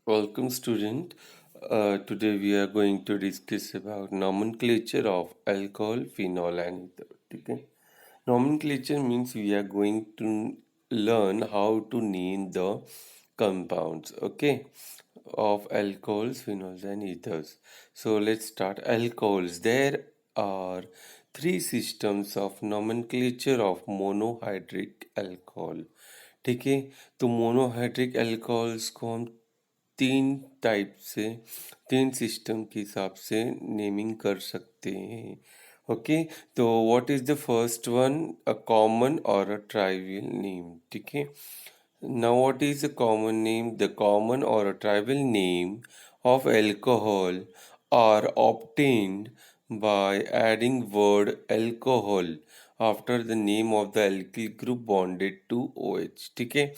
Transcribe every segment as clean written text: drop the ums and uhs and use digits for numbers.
Welcome, student. Today we are going to discuss about nomenclature of alcohol, phenol, and ether. Okay? Nomenclature means we are going to learn how to name the compounds. Okay, of alcohols, phenols, and ethers. So let's start. Alcohols. There are three systems of nomenclature of monohydric alcohol. ठीक है, तो monohydric alcohols को हम तीन type से तीन system के हिसाब से नेमिंग कर सकते हैं. ओके, तो what is the first one? A common और अ ट्राइवियल नेम. ठीक है, now what is the common name? The common or a tribal name of alcohol are obtained by adding word alcohol after the name of the alkyl group bonded to OH. ठीक है,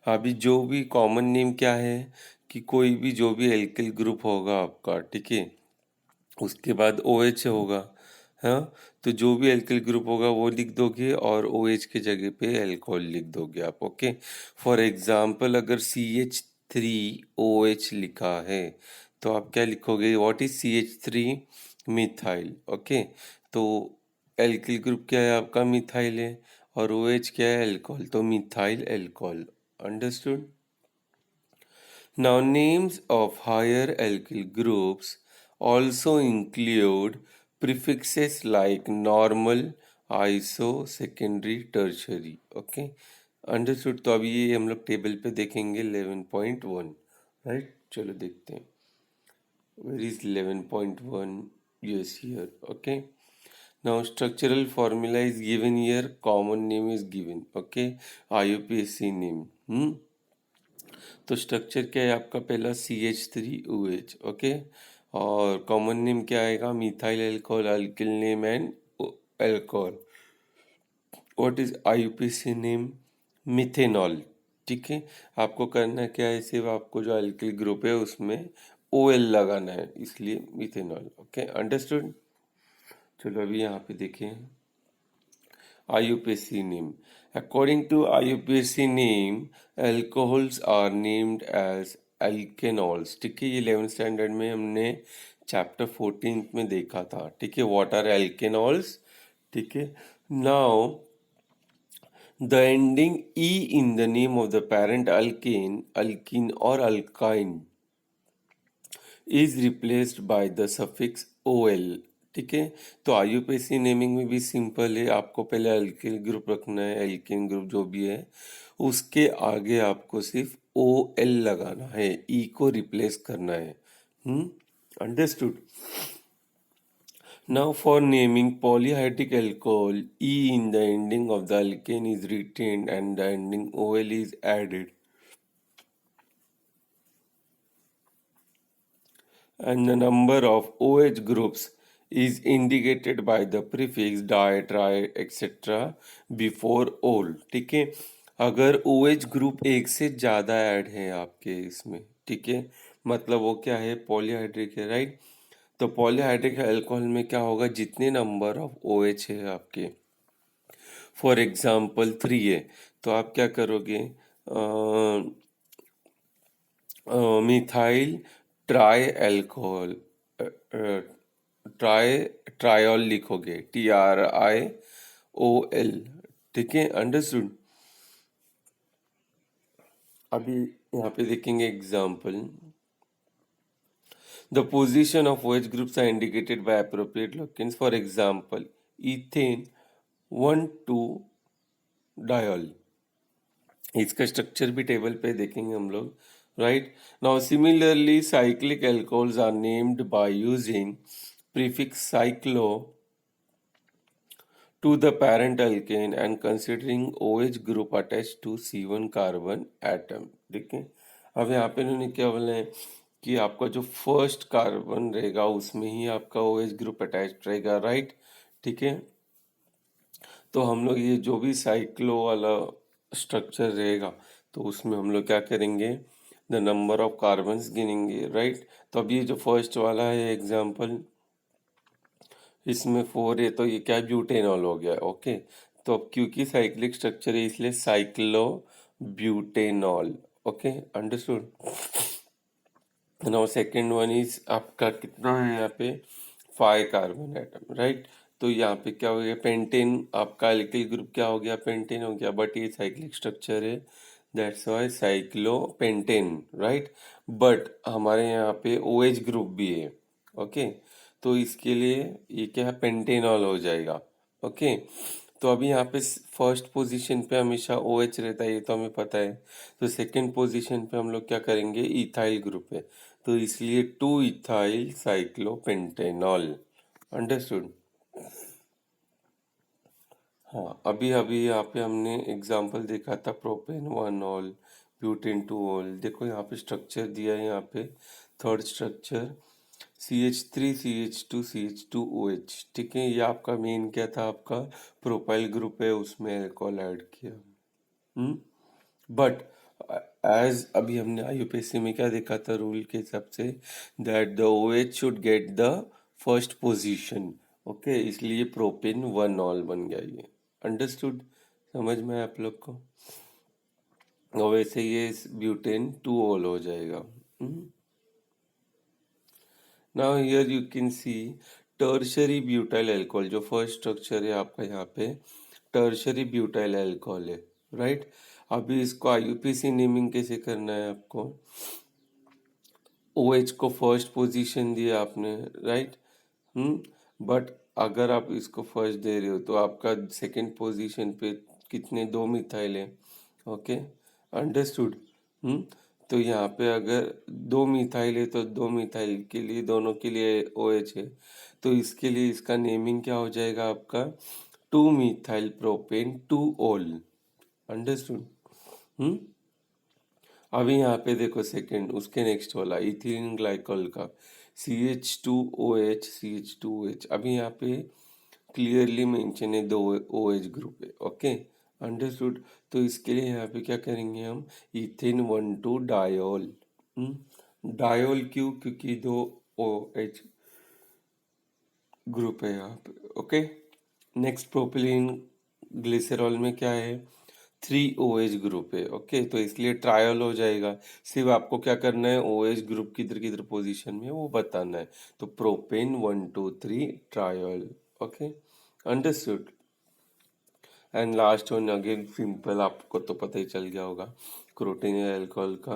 अभी जो भी common name क्या है कि कोई भी जो भी एल्किल ग्रुप होगा आपका, ठीक है, उसके बाद OH होगा. हाँ, तो जो भी एल्किल ग्रुप होगा वो लिख दोगे और OH के जगह पे अल्कोहल लिख दोगे आप. ओके, फॉर एग्जाम्पल अगर CH3OH लिखा है तो आप क्या लिखोगे? What is CH3? Methyl. Okay, तो एल्किल ग्रुप क्या है आपका? मिथाइल है, और OH क्या है? अल्कोहल, तो methyl alcohol. Understood? Now, names of higher alkyl groups also include prefixes like normal, iso, secondary, tertiary. Okay, understood? तो अभी ये हम लोग टेबल पे देखेंगे 11.1. राइट, चलो देखते हैं. Where is 11.1? Yes, here. Okay. Now structural formula is given here. Common name is given. Okay. IUPAC name. तो स्ट्रक्चर क्या है आपका? पहला CH3OH. ओके, और कॉमन नेम क्या आएगा? Methyl alcohol, alkyl name and alcohol. What is IUPAC name? Methanol. ठीक है, आपको करना क्या है? सिर्फ आपको जो अल्किल ग्रुप है उसमें OL लगाना है, इसलिए मिथेनॉल. Okay, understood? चलो अभी यहाँ पे देखें IUPAC name. According to IUPAC name, alcohols are named as alkenols. ठीक है, ये 11th स्टैंडर्ड में हमने चैप्टर 14 में देखा था. ठीक है, व्हाट आर alkenols. ठीक है, now the ending E in the name of the parent alkane, alkene or alkyne is replaced by the suffix OL. ठीक है, तो IUPAC नेमिंग में भी सिंपल है. आपको पहले अल्किल ग्रुप रखना है, एल्केन ग्रुप जो भी है, उसके आगे आपको सिर्फ OL लगाना है, E को रिप्लेस करना है. Understood? Now for naming polyhydric alcohol, E in the ending of the alkane is retained and the ending OL is added. And the number of OH groups is indicated by the prefix di, tri, etc. before ol. ठीक है, अगर OH group एक से ज़्यादा add है आपके इसमें, ठीक है, मतलब वो क्या है? पॉलीहाइड्रिक है. राइट, तो पॉलीहाइड्रिक अल्कोहल में क्या होगा? जितने नंबर ऑफ OH है आपके, फॉर एग्जाम्पल 3 है, तो आप क्या करोगे? मिथाइल ट्राई अल्कोहल, ट्रायोल लिखोगे, TRIOL. ठीक है, अंडरस्टूड? अभी यहाँ पे देखेंगे example. The position of OH groups are indicated by appropriate locants. For example ethane 1,2 diol. इसका स्ट्रक्चर भी टेबल पे देखेंगे हम लोग. Right, now similarly cyclic alcohols are named by using prefix cyclo to the parent alkane and considering OH group attached to C1 carbon atom. ठीक है, अब यहाँ पे इन्होंने क्या बोला है कि आपका जो फर्स्ट कार्बन रहेगा उसमें ही आपका OH ग्रुप अटैच रहेगा. राइट, ठीक है, तो हम लोग ये जो भी साइक्लो वाला स्ट्रक्चर रहेगा तो उसमें हम लोग क्या करेंगे? द नंबर ऑफ कार्बन्स गिनेंगे. राइट, तो अब ये जो फर्स्ट वाला है एग्जाम्पल, इसमें 4 है, तो ये क्या? ब्यूटेनॉल हो गया. ओके, तो अब क्योंकि साइक्लिक स्ट्रक्चर है इसलिए cyclo butanol. Okay, understood? Now second one is आपका कितना है यहाँ पे 5 कार्बन एटम, राइट। तो यहाँ पे क्या हो गया, पेंटेन आपका एल्किल ग्रुप क्या हो गया, पेंटेन हो गया, बट ये साइक्लिक स्ट्रक्चर है, that's why cyclopentane, right. But हमारे यहाँ पे OH ग्रुप भी है, ओके। तो इसके लिए ये क्या है, पेंटेनॉल हो जाएगा, ओके। तो अभी यहाँ पे फर्स्ट पोजीशन पे हमेशा OH रहता है, ये तो हमें पता है। तो सेकंड पोजीशन पे हम लोग क्या करेंगे, इथाइल ग्रुप है, तो इसलिए 2 इथाइल साइक्लोपेंटेनॉल, अंडरस्टूड। हाँ, अभी अभी यहाँ पे हमने एग्जाम्पल देखा था, प्रोपेन 1 ऑल, ब्यूटेन 2 ऑल। देखो यहाँ पे स्ट्रक्चर दिया है, यहाँ पे third structure CH3 CH2 CH2OH, ठीक है। ये आपका मेन क्या था, आपका प्रोपाइल ग्रुप है, उसमें अल्कोहल ऐड किया। बट एज अभी हमने IUPAC में क्या देखा था रूल के हिसाब से, that the OH should get the first position, okay. इसलिए प्रोपेन 1 ऑल बन गया ये, अंडरस्टूड, समझ में आया आप लोग को। और वैसे ये ब्यूटेन 2 ऑल हो जाएगा। Now here you can see tertiary butyl alcohol, जो फर्स्ट स्ट्रक्चर है आपका यहाँ पे टर्शरी ब्यूटाइल अल्कोहल है, राइट। अभी इसको IUPAC नेमिंग कैसे करना है आपको, OH को फर्स्ट पोजीशन दिया आपने, राइट। बट अगर आप इसको फर्स्ट दे रहे हो तो आपका सेकंड पोजीशन पे कितने, 2 मिथाइल है, ओके, अंडरस्टूड। तो यहाँ पे अगर 2 मिथाइल है तो 2 मिथाइल के लिए, दोनों के लिए OH है, तो इसके लिए इसका नेमिंग क्या हो जाएगा आपका, 2 मिथाइल प्रोपेन 2 ऑल, अंडरस्टूड। अभी यहाँ पे देखो सेकंड, उसके नेक्स्ट वाला इथिलीन ग्लाइकॉल का CH2OH। अभी यहाँ पे क्लियरली मेंशन है 2 OH ग्रुप है, ओके, अंडरस्टूड। तो इसके लिए यहाँ पे क्या करेंगे हम, इथेन 1,2 डायोल। डायोल क्यों, क्योंकि 2 OH ग्रुप है यहाँ पे, ओके। नेक्स्ट प्रोपिलीन ग्लिसरॉल में क्या है, 3 OH ग्रुप है, ओके। तो इसलिए ट्रायल हो जाएगा, सिर्फ आपको क्या करना है, OH ग्रुप किधर किधर पोजीशन में है वो बताना है। तो propane 1,2,3 trial, okay, understood. And last one again simple, आपको तो पता ही चल गया होगा, क्रोटेन अल्कोहल का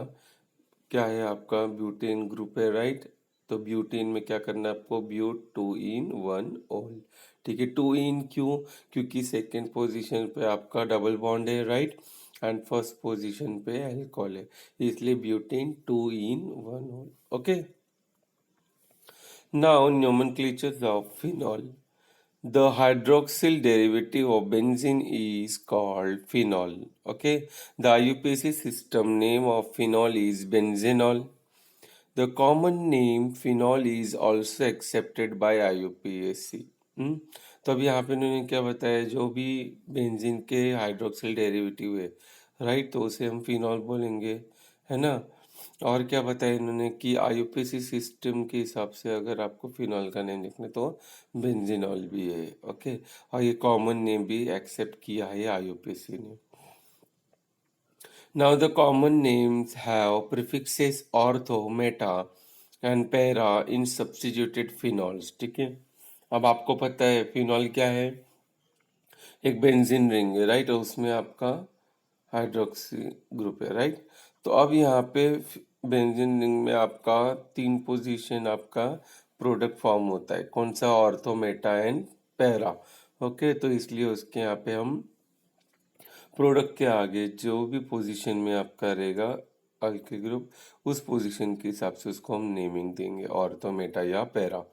क्या है, आपका ब्यूटेन ग्रुप है, राइट। तो ब्यूटेन में क्या करना है आपको, ब्यूट 2 in 1 ऑल, ठीक है। 2 in क्यों, क्योंकि सेकेंड पोजीशन पे आपका डबल बॉन्ड है, राइट, एंड फर्स्ट पोजीशन पे अल्कोहल है, इसलिए butane 2 in 1 all, okay. Now nomenclature of phenol, the hydroxyl derivative of benzene is called phenol. Okay, the IUPAC system name of phenol is benzenol. The common name phenol is also accepted by IUPAC. तो अब यहाँ पे उन्होंने क्या बताया, जो भी benzene के हाइड्रोक्सिल डेरिवेटिव है, राइट, तो उसे हम फिनॉल बोलेंगे, है ना। और क्या बताया इन्होंने कि IUPAC सिस्टम के हिसाब से अगर आपको फिनॉल का नेम लिखना है तो बेंजीनॉल भी है, ओके। और ये कॉमन नेम भी एक्सेप्ट किया है IUPAC ने। Now the common names have prefixes ortho, meta and para in substituted phenols, ठीक है। अब आपको पता है फिनॉल क्या है, एक बेंजीन रिंग है, राइट, उसमें आपका हाइड्रोक्सी ग्रुप है, राइट। तो अब यहाँ पे बेंजीन रिंग में आपका 3 पोजीशन आपका प्रोडक्ट फॉर्म होता है, कौन सा, ortho, Meta and para, okay. तो इसलिए उसके यहाँ पे हम प्रोडक्ट के आगे जो भी पोजीशन में आपका रहेगा अल्किल ग्रुप, उस पोजीशन के हिसाब से उसको हम नेमिंग देंगे, ऑर्थो, मेटा या para,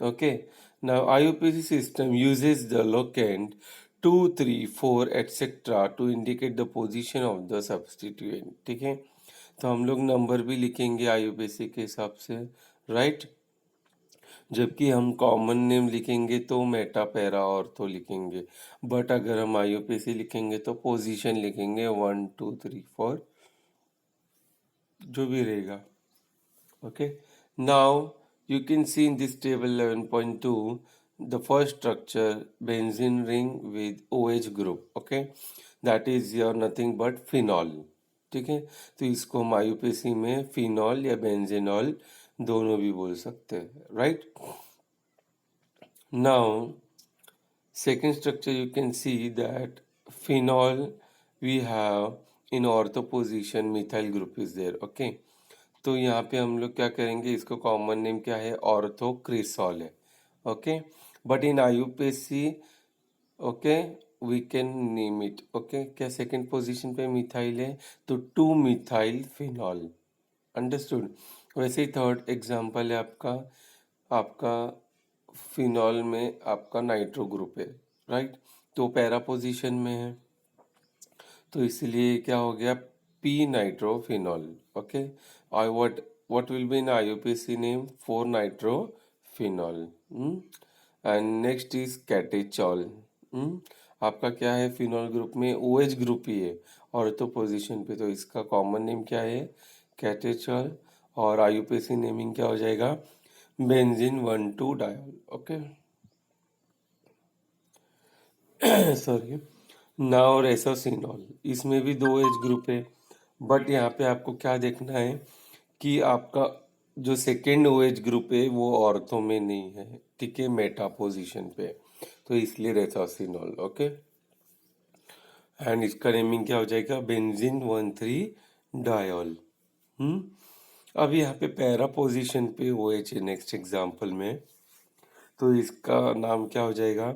okay. Now IUPAC system uses the locant 2, 3, 4 etcetera to indicate the position of the substituent, ठीक है। तो हम लोग नंबर भी लिखेंगे IUPAC के हिसाब से, राइट। जबकि हम कॉमन नेम लिखेंगे तो मेटा, पैरा, ऑर्थो लिखेंगे, बट अगर हम IUPAC लिखेंगे तो पोजीशन लिखेंगे 1, 2, 3, 4 जो भी रहेगा, okay. Now you can see in this table 11.2 the first structure, benzene ring with OH group, okay, that is your nothing but phenol, ठीक है। तो इसको हम IUPAC में फिनॉल या बेंजीनॉल दोनों भी बोल सकते हैं, right. Now second structure, you can see that phenol we have in ortho position methyl group is there, okay। तो यहाँ पे हम लोग क्या करेंगे, इसको कॉमन नेम क्या है, ऑर्थोक्रिसॉल है, okay. But in IUPAC, okay, we can name it, okay. क्या सेकंड पोजीशन पे मिथाइल है, तो टू मिथाइल फिनॉल, अंडरस्टूड। वैसे ही थर्ड एग्जांपल है आपका आपका फिनॉल में आपका नाइट्रो ग्रुप है, राइट। तो पैरा पोजीशन में है, तो इसलिए क्या हो गया, पी नाइट्रोफिनॉल, ओके। और what will be in IUPAC name, four nitrophenol. And next is कैटेचॉल। आपका क्या है, फिनॉल ग्रुप में ओएच ग्रुप ही है ऑर्थो पोजीशन पे, तो इसका कॉमन नेम क्या है, कैटेचॉल। और आईयूपीएसी नेमिंग क्या हो जाएगा, benzene 1,2 diol, okay. Sorry. Now resorcinol, इसमें भी दो एज ग्रुप है, बट यहाँ पे आपको क्या देखना है कि आपका जो सेकेंड ओएच ग्रुप है वो ऑर्थो में नहीं है, ठीक है, मेटा पोजीशन पे, तो इसलिए रेसोसिनॉल, ओके। एंड इसका नेमिंग क्या हो जाएगा, बेंजीन 1,3 डायोल। हम्म अब यहाँ पे पैरा पोजीशन पे ओएच है नेक्स्ट एग्जांपल में, तो इसका नाम क्या हो जाएगा,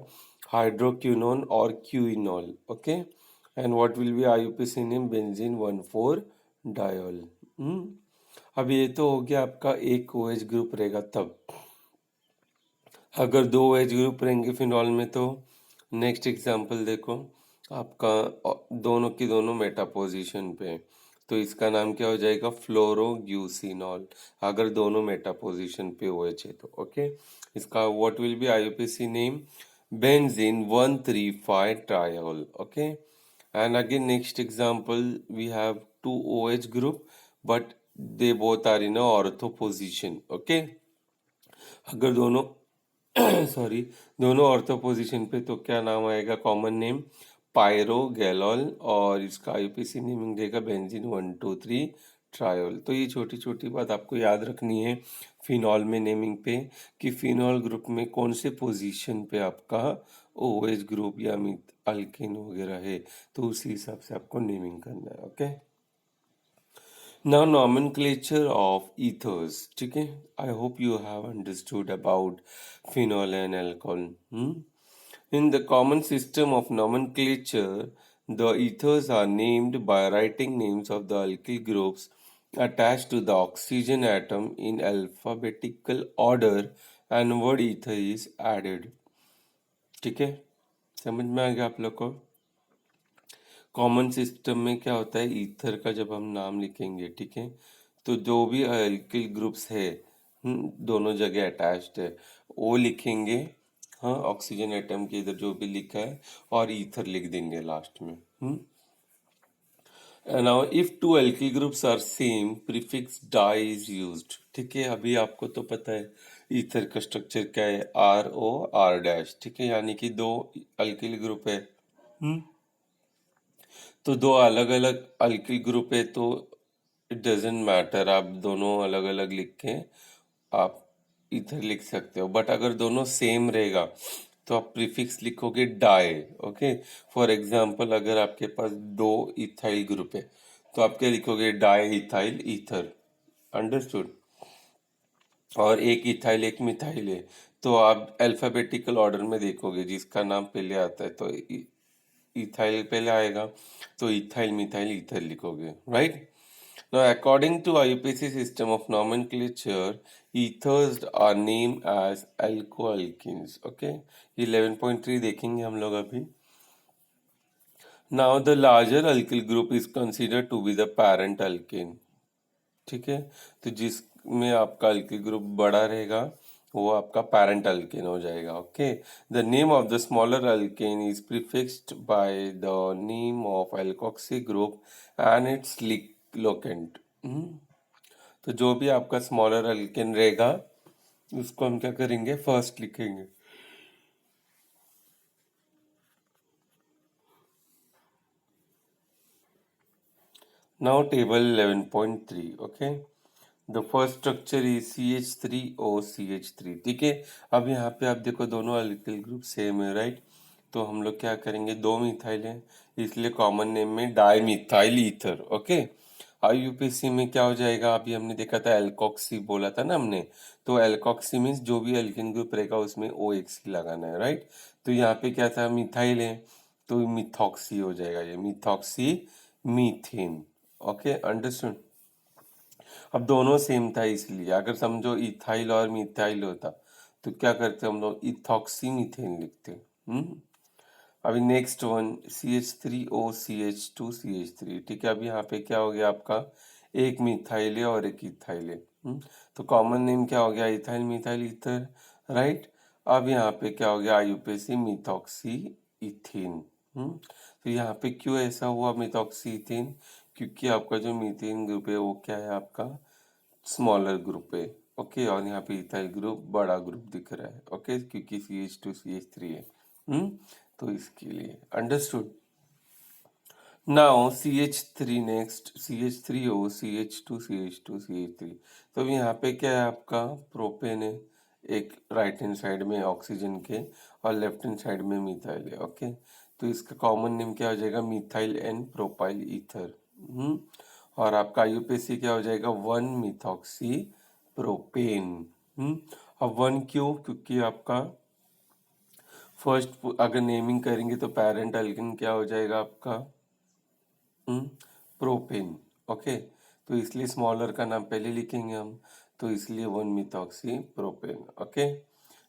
हाइड्रोक्विनोन और quinol, okay. And what will be IUPAC name, benzene 1,4 diol. अब ये तो हो गया आपका एक ओएच ग्रुप रहेगा तब। अगर दो ओएच ग्रुप रहेंगे फिनॉल में, तो नेक्स्ट एग्जांपल देखो, आपका दोनों की दोनों मेटा पोजीशन पे, तो इसका नाम क्या हो जाएगा, फ्लोरोग्यूसिनॉल, अगर दोनों मेटा पोजीशन पे ओएच है तो, ओके। इसका what will be IUPAC name, benzene 1,3,5 triol, okay. And again next example, we have two OH group but they both are in a ortho position, okay। अगर दोनों सॉरी, दोनों ortho position पे, तो क्या नाम आएगा, कॉमन नेम पायरोगैलॉल, और इसका आईयूपीएसी नेमिंग देगा बेंजीन 1,2,3 ट्रायोल। तो ये छोटी छोटी बात आपको याद रखनी है फिनॉल में नेमिंग पे, कि फिनॉल ग्रुप में कौन से पोजीशन पे आपका ओएच ग्रुप या मिथ अल्केन वगैरह है, तो उसी हिसाब से आपको नेमिंग करना है, okay. Now nomenclature of ethers, ठीक है। I hope you have understood about phenol and alcohol. In the common system of nomenclature, the ethers are named by writing names of the alkyl groups attached to the oxygen atom in alphabetical order, and word ether is added, ठीक है। समझ में आ गया आप लोग को। Common system में क्या होता है, ईथर का जब हम नाम लिखेंगे, ठीक है, तो जो भी अल्किल ग्रुप्स है, दोनों जगह अटैच्ड है, वो लिखेंगे, हाँ, ऑक्सीजन एटम के इधर जो भी लिखा है, और ईथर लिख देंगे लास्ट में। Now if two alkyl groups are same, prefix di is used, ठीक है। अभी आपको तो पता है ईथर का स्ट्रक्चर क्या है, ROR डैश, ठीक है, यानी कि दो अल्किल ग्रुप है, तो दो अलग अलग अल्किल ग्रुप है, तो इट डजेंट मैटर, आप दोनों अलग अलग लिख के आप इधर लिख सकते हो। बट अगर दोनों सेम रहेगा, तो आप प्रीफिक्स लिखोगे डाई, ओके। फॉर एग्जांपल, अगर आपके पास दो इथाइल ग्रुप है, तो आप क्या लिखोगे, डाई इथाइल ईथर, अंडरस्टूड। और एक इथाइल एक मिथाइल है, तो आप अल्फाबेटिकल ऑर्डर में देखोगे, जिसका नाम पहले आता है तो इथाइल पहले आएगा, तो इथाइल मिथाइल ईथर लिखोगे, right. Now, according to IUPAC system of nomenclature, ethers are named as alkoalkenes. Okay, 11.3 देखेंगे हम लोग अभी। Now, the larger alkyl group is considered to be the parent alkane. ठीक है, तो जिसमें आपका alkyl group बड़ा रहेगा, वो आपका parent alkane हो जाएगा, okay. The name of the smaller alkane is prefixed by the name of alkoxy group and its locant. तो जो भी आपका स्मॉलर अल्केन रहेगा, उसको हम क्या करेंगे, फर्स्ट लिखेंगे। Now table 11.3, okay. The first structure is CH3OCH3, ठीक है। अब यहाँ पे आप देखो दोनों अल्किल ग्रुप सेम है, राइट। तो हम लोग क्या करेंगे, दो मिथाइल है इसलिए कॉमन नेम में di methyl ether, okay. IUPAC में क्या हो जाएगा, अभी हमने देखा था एल्कोक्सी बोला था ना हमने। तो एल्कोक्सी मीन्स जो भी एल्किन ग्रुप रहेगा उसमें OX लगाना है, राइट। तो यहाँ पे क्या था, मिथाइल है तो मिथॉक्सी हो जाएगा, ये मिथॉक्सी मीथेन, ओके, अंडरस्टूड। अब दोनों सेम था इसलिए अगर समझो इथाइल और मिथाइल होता तो क्या करते हम लोग, इथॉक्सी मीथेन लिखते। अभी नेक्स्ट वन CH3OCH2CH3, ठीक है। अभी यहाँ पे क्या हो गया आपका, एक मिथाइल है और एक इथाइल है। तो कॉमन नेम क्या हो गया, इथाइल मिथाइल ईथर, राइट। अब यहाँ पे क्या हो गया, IUPAC मिथॉक्सी इथेन। तो यहाँ पे क्यों ऐसा हुआ मिथॉक्सी इथेन, क्योंकि आपका जो मीथेन ग्रुप है वो क्या है आपका, स्मॉलर ग्रुप है, ओके। और यहाँ पे इथाइल ग्रुप बड़ा ग्रुप दिख रहा है, ओके, क्योंकि CH2CH3 है। तो इसके लिए understood. Now CH3 next, CH3O CH2CH2CH3। तो अभी यहाँ पे क्या है आपका, प्रोपेन है, एक राइट हैंड साइड में ऑक्सीजन के और लेफ्ट हैंड साइड में मिथाइल है, ओके। तो इसका कॉमन नेम क्या हो जाएगा, मिथाइल एंड प्रोपाइल ईथर। और आपका IUPAC क्या हो जाएगा, 1 मिथॉक्सी प्रोपेन। अब 1 क्यों, क्योंकि आपका फर्स्ट अगर नेमिंग करेंगे तो पेरेंट अल्किन क्या हो जाएगा आपका, प्रोपेन, ओके। तो इसलिए स्मॉलर का नाम पहले लिखेंगे हम, तो इसलिए 1 methoxy propane, okay.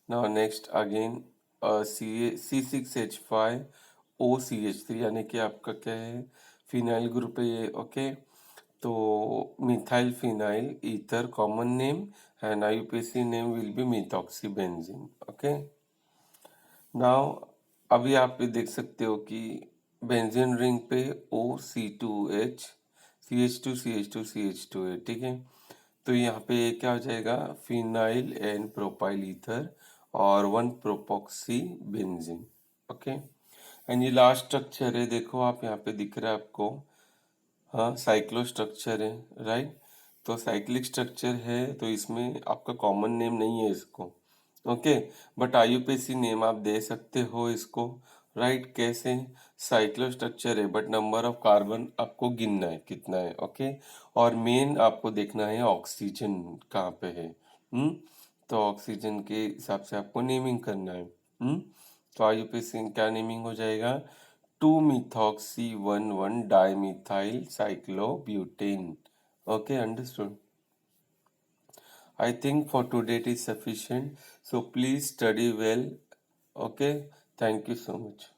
Now next again C6H5OCH3, यानी कि आपका क्या है, फिनाइल ग्रुप है ये, ओके। तो methyl phenyl ether common name and IUPAC name will be methoxy benzene, okay. Now अभी आप ये देख सकते हो कि बेंजीन रिंग पे OC2H CH2 है, ठीक है। तो यहाँ पे क्या हो जाएगा, फिनाइल एंड प्रोपाइल ईथर और 1 प्रोपॉक्सी बेंजीन, ओके। एंड ये लास्ट स्ट्रक्चर है, देखो आप यहाँ पे दिख रहा है आपको, हाँ साइक्लो स्ट्रक्चर है, राइट। तो साइक्लिक स्ट्रक्चर है तो इसमें आपका कॉमन नेम नहीं है इसको, ओके। बट IUPAC नेम आप दे सकते हो इसको, राइट। कैसे, साइक्लो स्ट्रक्चर है बट नंबर ऑफ कार्बन आपको गिनना है कितना है, ओके। और मेन आपको देखना है ऑक्सीजन कहाँ पे है, तो ऑक्सीजन के हिसाब से आपको नेमिंग करना है। तो IUPAC क्या नेमिंग हो जाएगा, 2 methoxy 1 dimethyl cyclobutane, okay, understood. I think for today it is sufficient, so please study well, okay. Thank you so much.